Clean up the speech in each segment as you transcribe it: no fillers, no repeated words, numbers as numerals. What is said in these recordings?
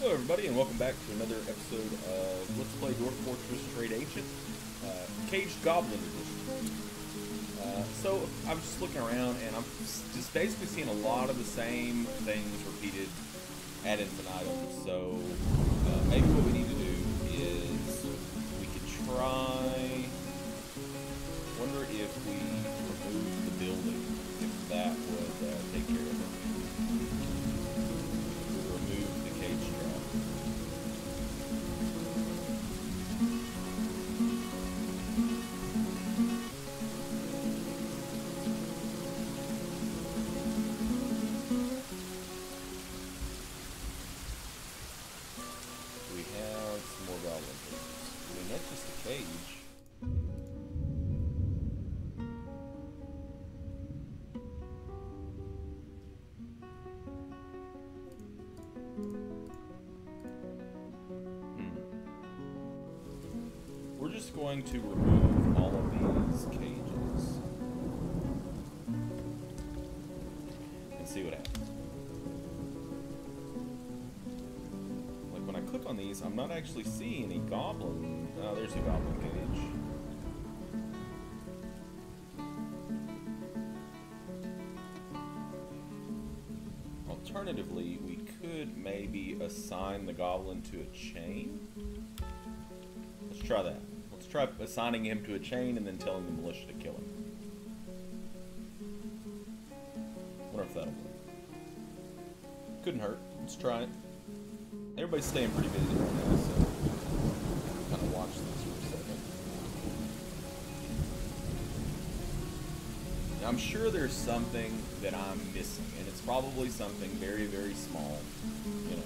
Hello everybody and welcome back to another episode of Let's Play Dwarf Fortress Tradeancient, Caged Goblin Edition. So I'm just looking around and I'm just basically seeing a lot of the same things repeated ad infinitum. So maybe what we need to do is we could try, wonder if we remove the building, if that would take care of it. Remove the cage trap. We have some more goblin things. I mean, that's just a cage. We're just going to remove all of these cages and see what happens. Like when I click on these, I'm not actually seeing any goblin. Oh, there's a goblin cage. Alternatively, we could maybe assign the goblin to a chain. Let's try that. Let's try assigning him to a chain and then telling the militia to kill him. Wonder if that'll work. Couldn't hurt. Let's try it. Everybody's staying pretty busy right now, so kind of watch this for a second. Now, I'm sure there's something that I'm missing, and it's probably something very, very small, you know.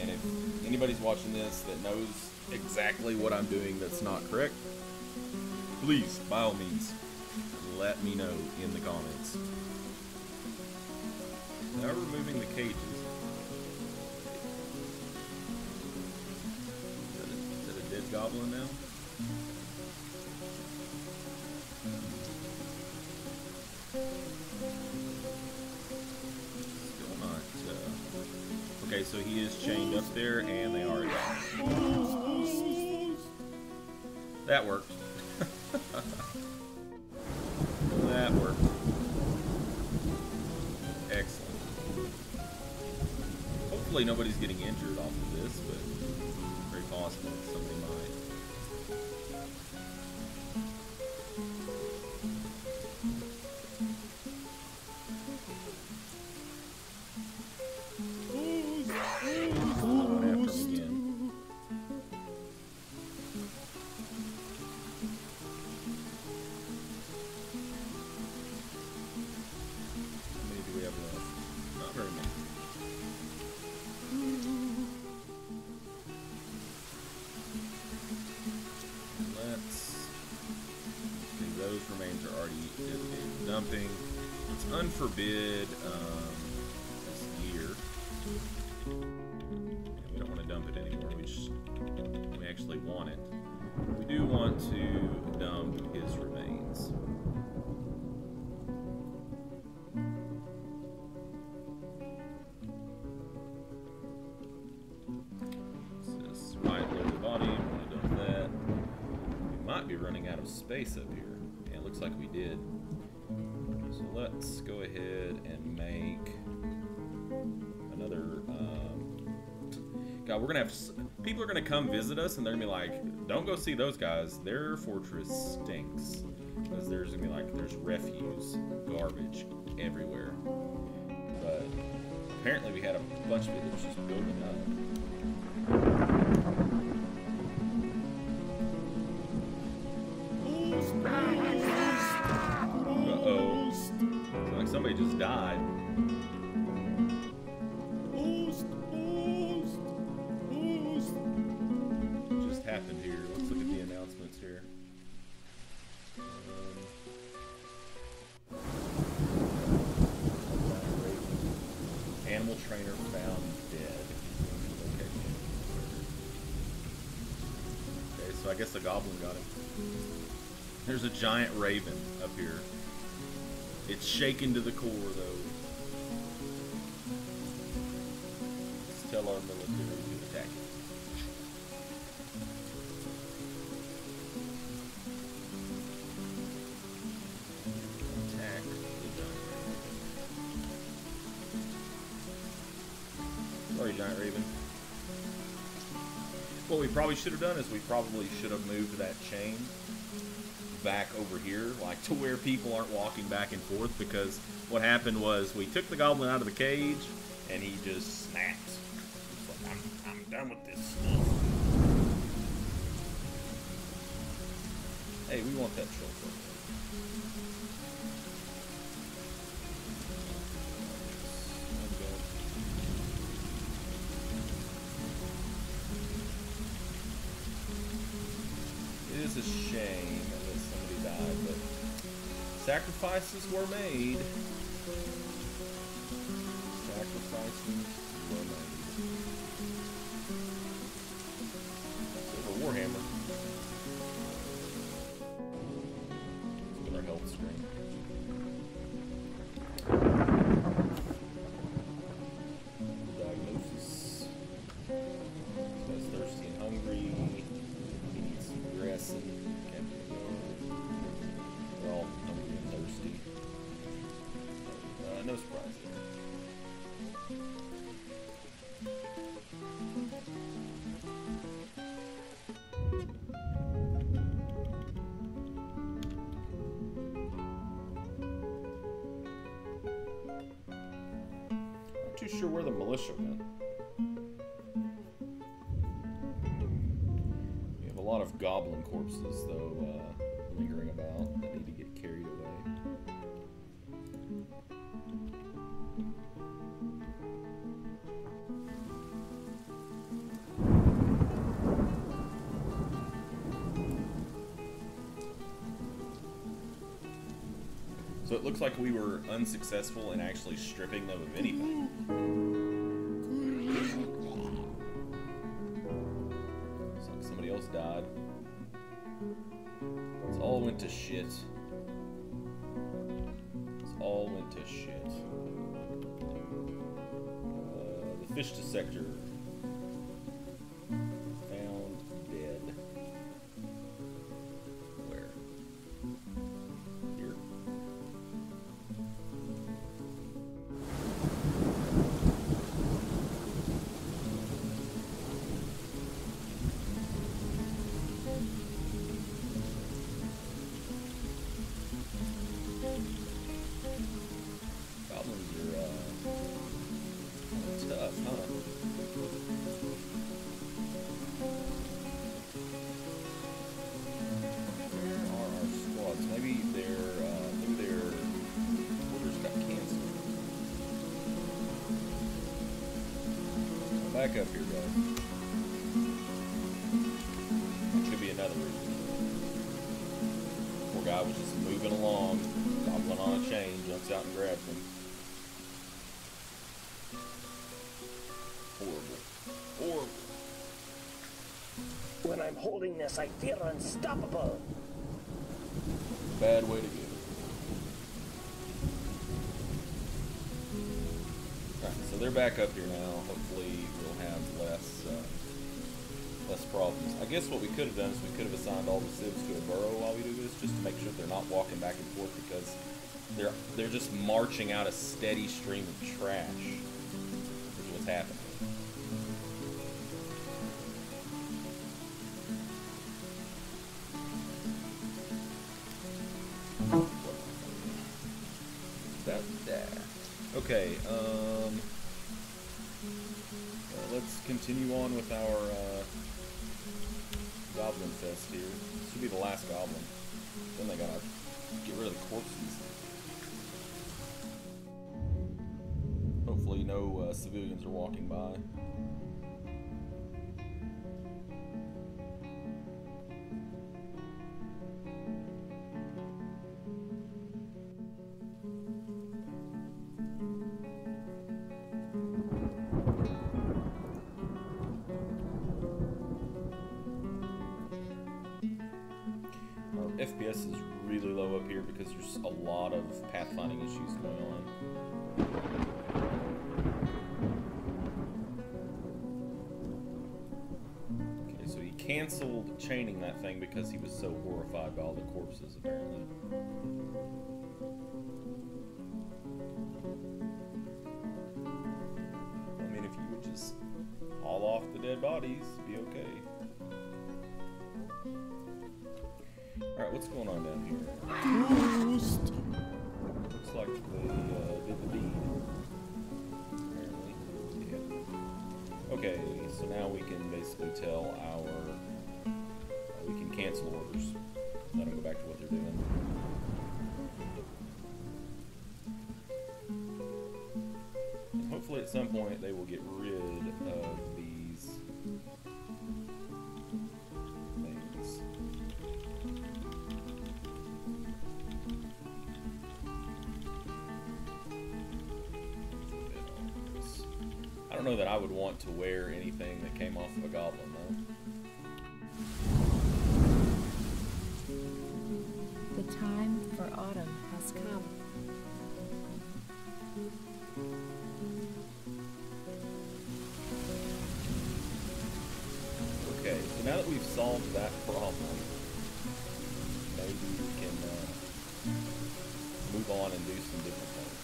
And if anybody's watching this that knows exactly what I'm doing that's not correct, please, by all means, let me know in the comments. Now removing the cages. Is that a dead goblin now? Still not. Okay, so he is chained up there, and they are down. That worked. That worked. Excellent. Hopefully nobody's getting injured off of this, but very possible that somebody might. Those remains are already dumping. Let's unforbid this gear. We don't want to dump it anymore. We actually want it. We do want to dump his remains. This is right lower body. We want to dump that. We might be running out of space up here. Looks like we did. So let's go ahead and make another. God, we're gonna have people are gonna come visit us, and they're gonna be like, "Don't go see those guys. Their fortress stinks." Because there's gonna be like there's refuse, garbage everywhere. But apparently, we had a bunch of it just building up. Somebody just died. What just happened here? Let's look at the announcements here. Animal trainer found dead. Okay, so I guess the goblin got him. There's a giant raven up here. It's shaken to the core, though. tell our military to attack it. Attack the giant raven. Sorry, giant raven. What we probably should have done is we probably should have moved that chain back over here, like to where people aren't walking back and forth, because what happened was we took the goblin out of the cage and he just snapped. He's like, I'm done with this stuff. Hey, we want that trophy. It is a shame that somebody died, but sacrifices were made. Sacrifices were made. Silver Warhammer. Let's get our health screen. Diagnosis. He's thirsty and hungry. He needs some dressing. They're all hungry and thirsty. No surprise there. Not too sure where the militia went. We have a lot of goblin corpses, though, lingering about that need to get carried away. So it looks like we were unsuccessful in actually stripping them of anything. Looks like somebody else died. It's all went to shit. It's all went to shit. The fish dissector. Found dead. Where? Here. Goblins are tough, huh? Where are our squads? Maybe their orders got canceled. Back up here, guys. Could be another reason. Poor guy was just moving along, goblin on a chain, jumps out and grabs him. Horrible. Horrible. When I'm holding this, I feel unstoppable. Bad way to go. Alright, so they're back up here now. Hopefully we'll have less problems. I guess what we could have done is we could have assigned all the civs to a burrow while we do this, just to make sure they're not walking back and forth, because they're just marching out a steady stream of trash. Which is what's happening. About that. Okay, let's continue on with our goblin fest here. This should be the last goblin. Then they gotta get rid of the corpses. Hopefully no civilians are walking by. FPS is really low up here because there's a lot of pathfinding issues going on. canceled chaining that thing because he was so horrified by all the corpses, apparently. I mean, if you would just haul off the dead bodies, be okay. Alright, what's going on down here? Ghost! Looks like they did the deed. Apparently. Yeah. Okay, so now we can basically tell our... we can cancel orders. Let them go back to what they're doing. And hopefully at some point they will get rid of these things. I don't know that I would want to wear anything that came off of a goblin, though. The time for autumn has come. Okay, so now that we've solved that problem, maybe we can move on and do some different things.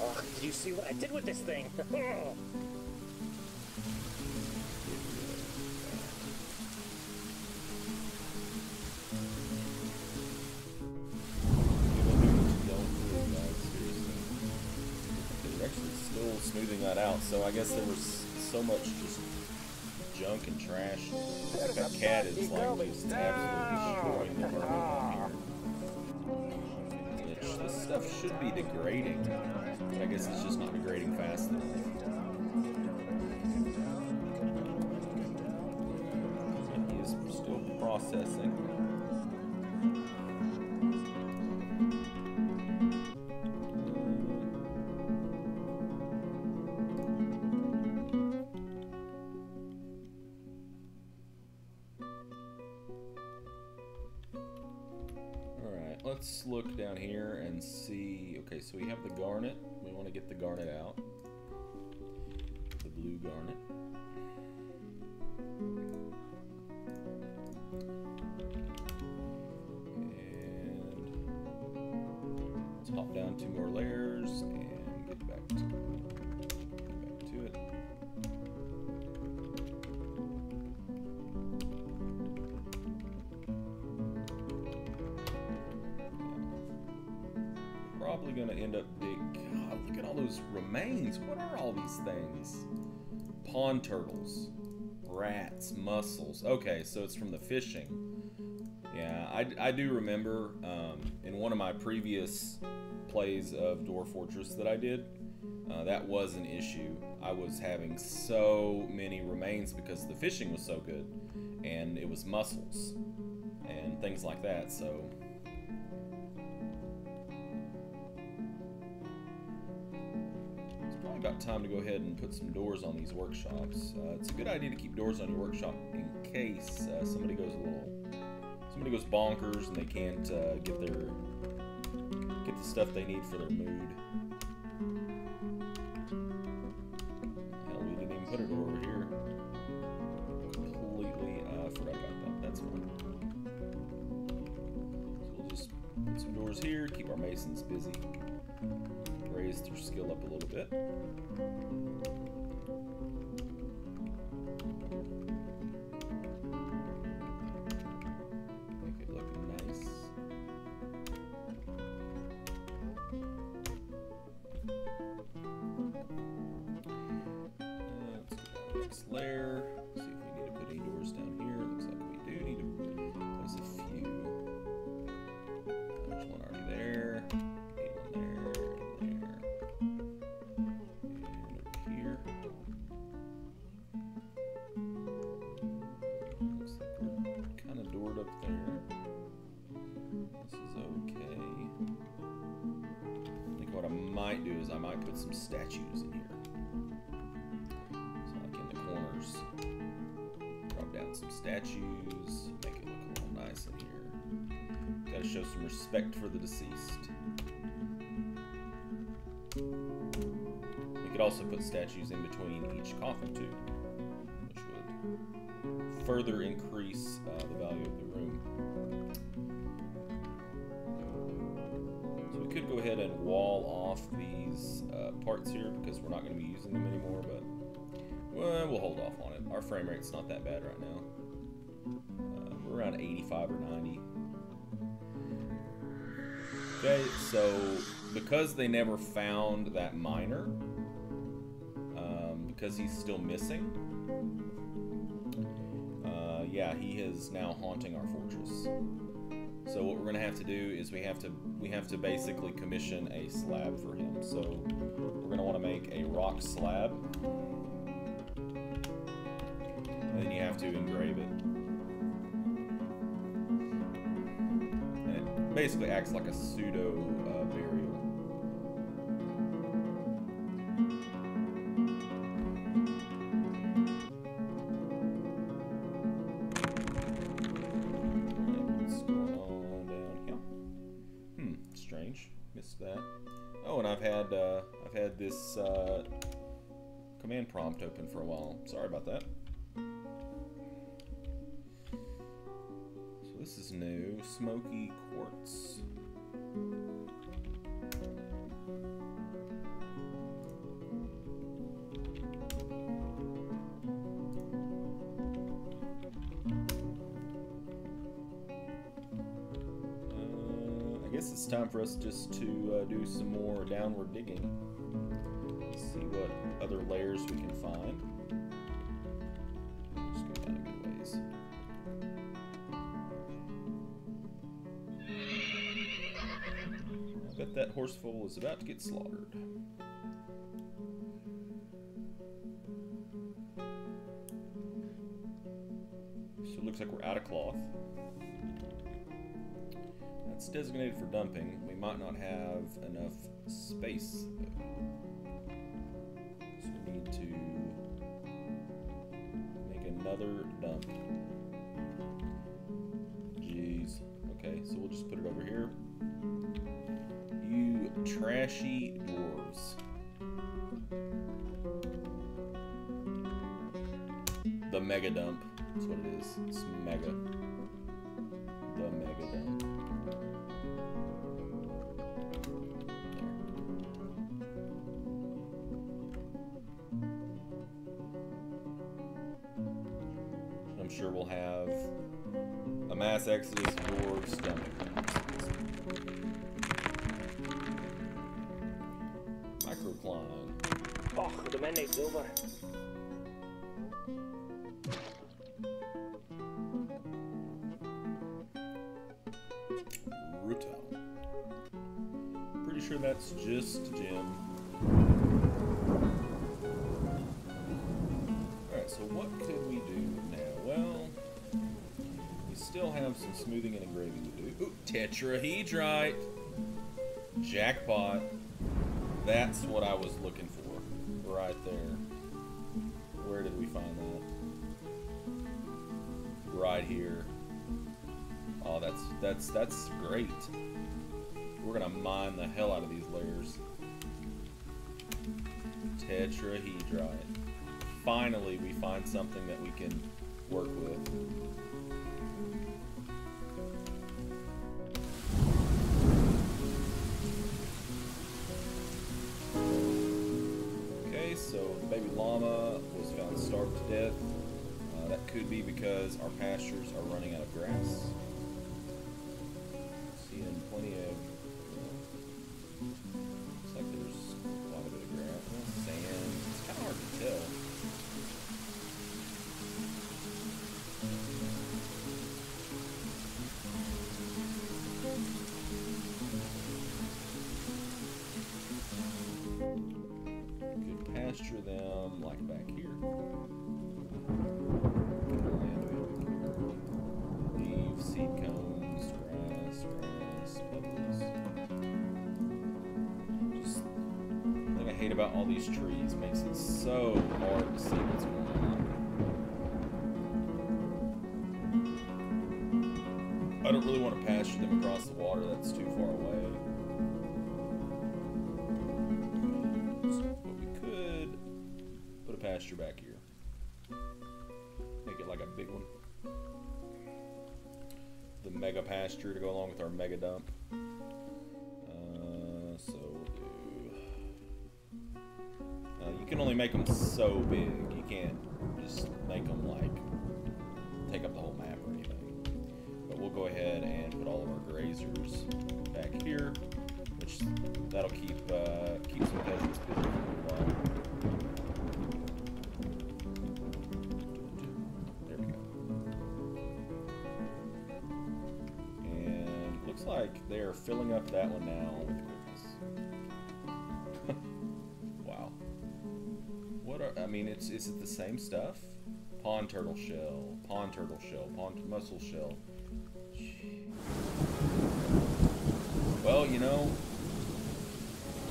Oh, do you see what I did with this thing? They're actually still smoothing that out, so I guess there was so much just junk and trash. That cat is like just absolutely destroying the vermin on here. Which this stuff should be degrading, but I guess it's just not degrading fast enough. He is still processing. Let's look down here and see. Okay, so we have the garnet. We want to get the garnet out. The blue garnet. And let's hop down 2 more layers and get back to it. Probably gonna end up big. God, look at all those remains. What are all these things? Pond turtles, rats, mussels. Okay, so it's from the fishing. Yeah, I do remember in one of my previous plays of Dwarf Fortress that I did, that was an issue. I was having so many remains because the fishing was so good, and it was mussels and things like that. So. About time to go ahead and put some doors on these workshops. It's a good idea to keep doors on your workshop in case somebody goes bonkers and they can't get the stuff they need for their mood. Hell, we didn't even put a door over here. Completely forgot about that. That's fine. So we'll just put some doors here. Keep our masons busy. Raise their skill up a little bit. Make it look nice. Let's go down to this layer. See if we need to put any doors down here. Looks like we do need to place a few. There's one already there. I might put some statues in here. So like in the corners. Drop down some statues. Make it look a little nice in here. Gotta show some respect for the deceased. We could also put statues in between each coffin too, which would further increase the value of the room. So we could go ahead and wall off these parts here because we're not going to be using them anymore, but well, we'll hold off on it. Our frame rate's not that bad right now. We're around 85 or 90. Okay, so because they never found that miner, because he's still missing, yeah, he is now haunting our fortress. So what we're gonna have to do is we have to basically commission a slab for him. So we're gonna want to make a rock slab, and then you have to engrave it. And it basically acts like a pseudo burial. Missed that. Oh, and I've had this command prompt open for a while. Sorry about that. So this is new. Smoky quartz. I guess it's time for us just to do some more downward digging. See what other layers we can find. Just go down a good ways. I bet that horseful is about to get slaughtered. So it looks like we're out of cloth. It's designated for dumping. We might not have enough space, so we need to make another dump. Jeez. Okay, so we'll just put it over here. You trashy dwarves. The mega dump. That's what it is. It's mega. The mega dump. I'm sure we'll have a mass exodus of dwarves dumping. Microcline. Oh, the mandate's over. Brutal. Pretty sure that's just Jim. Alright, so what could we do now? Well, we still have some smoothing and engraving to do. Ooh, tetrahedrite! Jackpot. That's what I was looking for. Right there. Where did we find that? Right here. Oh, that's great. We're gonna mine the hell out of these layers. Tetrahedrite. Finally, we find something that we can work with. Okay, so the baby llama was found starved to death. That could be because our pastures are running out of grass. Seeing plenty of... looks like there's quite a bit of grass. Sand. It's kind of hard to tell. Could pasture them like back here. Leave, seed cones, grass, pebbles. Just the thing I hate about all these trees makes it so hard to see what's going on. I don't really want to pasture them across the water, that's too far away. But we could put a pasture back here. Make it like a big one. The mega pasture to go along with our mega dump. So we'll do. You can only make them so big. You can't just make them like take up the whole map or anything. But we'll go ahead and put all of our grazers back here, which that'll keep some peasants busy for a while. There we go. And looks like they are filling up that one now with goodness. Wow. What are, I mean, is it the same stuff? Pond turtle shell, pond mussel shell. Well, you know,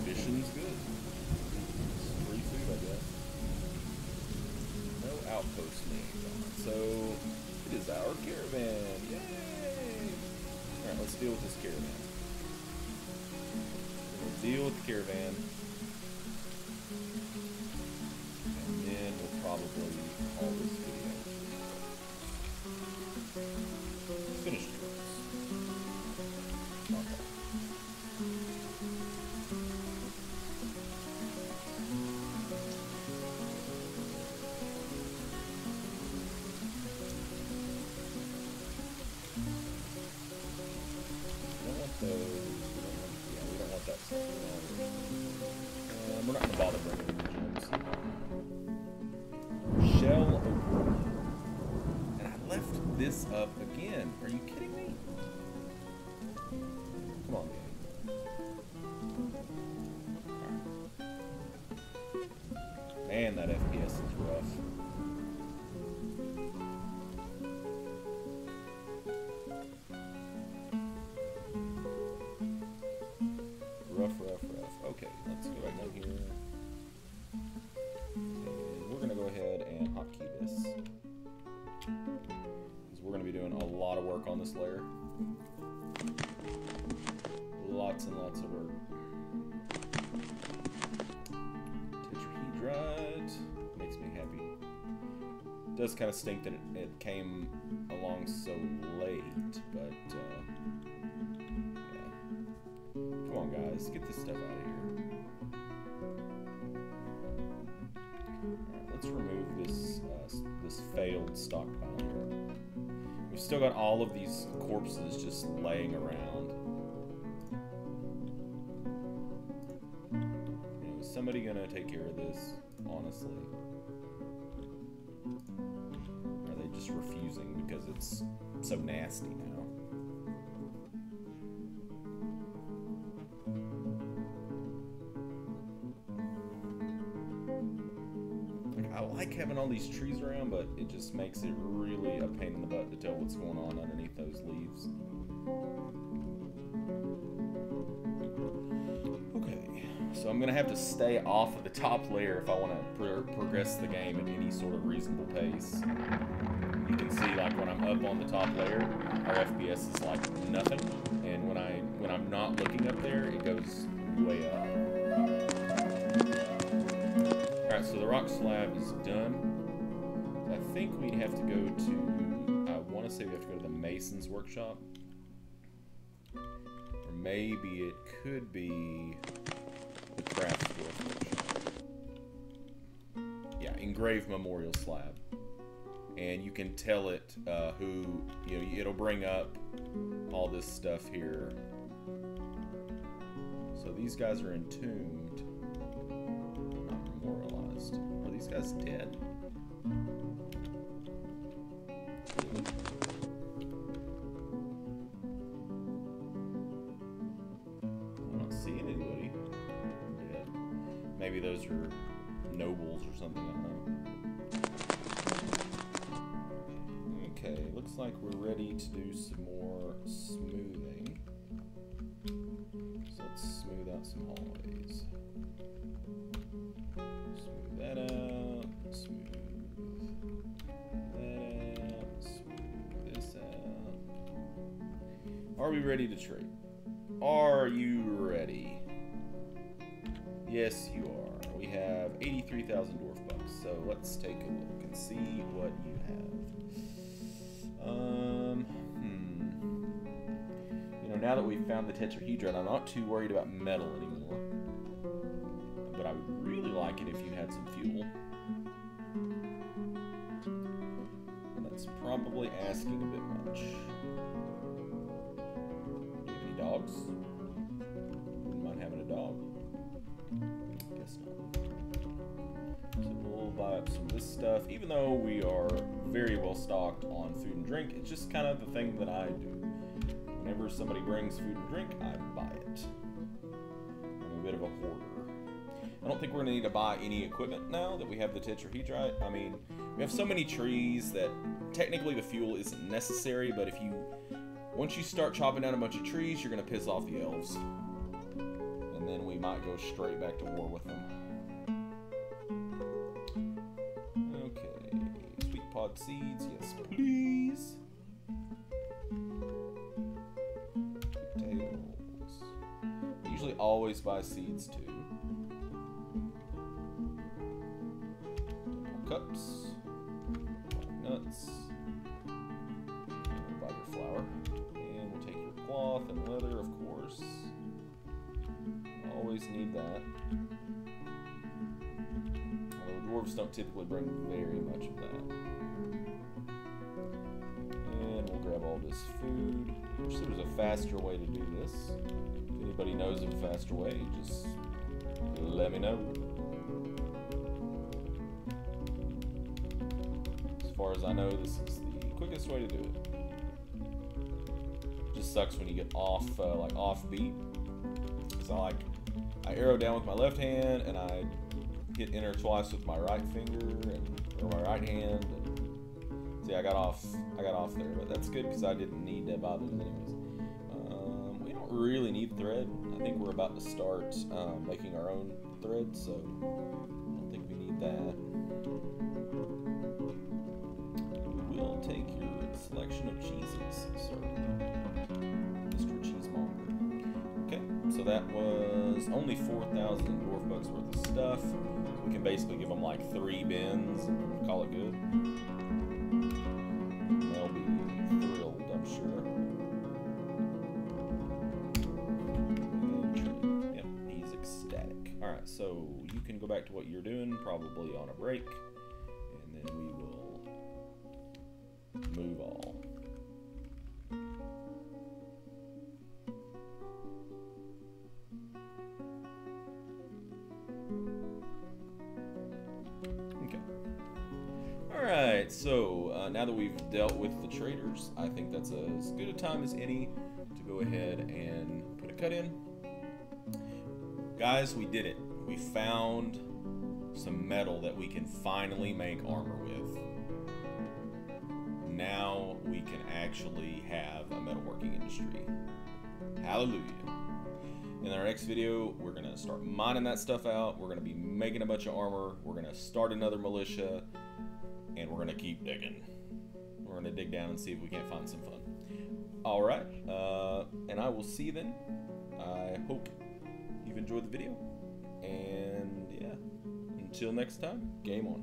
fishing's good. It's free food, I guess. No outpost names on it. So, it is our caravan. Yay! Alright, let's deal with this caravan. We'll deal with the caravan. And then we'll probably call this video. Finished yours. Okay. We don't want that stuff. We're not going to bother bringing in the gems. Shell open. And I left this up again. Are you kidding me? Come on, game. Right. Man, that FPS is rough. Rough. Okay, let's go back down here. And we're going to go ahead and hotkey this. Because we're going to be doing a lot of work on this layer. Lots and lots of work. Tetrahedrite. Makes me happy. It does kind of stink that it came along so late, but yeah. Come on, guys, get this stuff out of here. Alright, let's remove this this failed stockpile here. We've still got all of these corpses just laying around. You know, is somebody gonna take care of this, honestly? Or are they just refusing because it's so nasty now? I like having all these trees around, but it just makes it really a pain in the butt to tell what's going on underneath those leaves. Okay, so I'm gonna have to stay off of the top layer if I want to progress the game at any sort of reasonable pace. You can see, like, when I'm up on the top layer, our FPS is like nothing, and when I'm not looking up there, it goes way up. Alright, so the rock slab is done. I think we'd have to go to, I want to say we have to go to the mason's workshop. Or maybe it could be the crafts workshop. Yeah, engraved memorial slab. And you can tell it who, you know, it'll bring up all this stuff here. So these guys are entombed. Memorialized. Are these guys dead? I don't see anybody dead. Maybe those are nobles or something, I don't know. Okay, looks like we're ready to do some more smoothing. So let's smooth out some hallways. Smooth that out, smooth that out, smooth this out. Are we ready to trade? Are you ready? Yes, you are. We have 83,000 dwarf bucks. So let's take a look and see what you have. You know, now that we've found the tetrahedron, I'm not too worried about metal anymore. But I would really like it if you had some fuel. And that's probably asking a bit much. Do you have any dogs? Wouldn't mind having a dog. Guess not. So we'll buy up some of this stuff. Even though we are very well stocked on food and drink, it's just kind of the thing that I do. Whenever somebody brings food and drink, I buy it. I'm a bit of a hoarder. I don't think we're going to need to buy any equipment now that we have the tetrahedrite. I mean, we have so many trees that technically the fuel isn't necessary, but once you start chopping down a bunch of trees, you're going to piss off the elves. And then we might go straight back to war with them. Okay, sweet pod seeds, yes please. Potatoes. I usually always buy seeds too. Cups, nuts, we'll buy your flour, and we'll take your cloth and leather, of course. Always need that. Although dwarves don't typically bring very much of that. And we'll grab all this food. I wish there was a faster way to do this. If anybody knows of a faster way, just let me know. As far as I know, this is the quickest way to do it. Just sucks when you get off, like off beat. Because I arrow down with my left hand, and I hit enter twice with my right finger or my right hand. And see, I got off there, but that's good because I didn't need to buy those anyways. We don't really need thread. I think we're about to start making our own thread, so I don't think we need that. We'll take your selection of cheeses, sir. Mr. Cheesemonger. Okay, so that was only 4,000 dwarf bucks worth of stuff. We can basically give them like 3 bins and call it good. They'll be thrilled, I'm sure. And yep, he's ecstatic. Alright, so you can go back to what you're doing, probably on a break, and then we will move all. Okay. Alright, so now that we've dealt with the traders, I think that's as good a time as any to go ahead and put a cut in. Guys, we did it. We found some metal that we can finally make armor with. Now we can actually have a metalworking industry. Hallelujah. In our next video, we're going to start mining that stuff out. We're going to be making a bunch of armor. We're going to start another militia. And we're going to keep digging. We're going to dig down and see if we can't find some fun. Alright. And I will see you then. I hope you've enjoyed the video. And yeah, until next time, game on.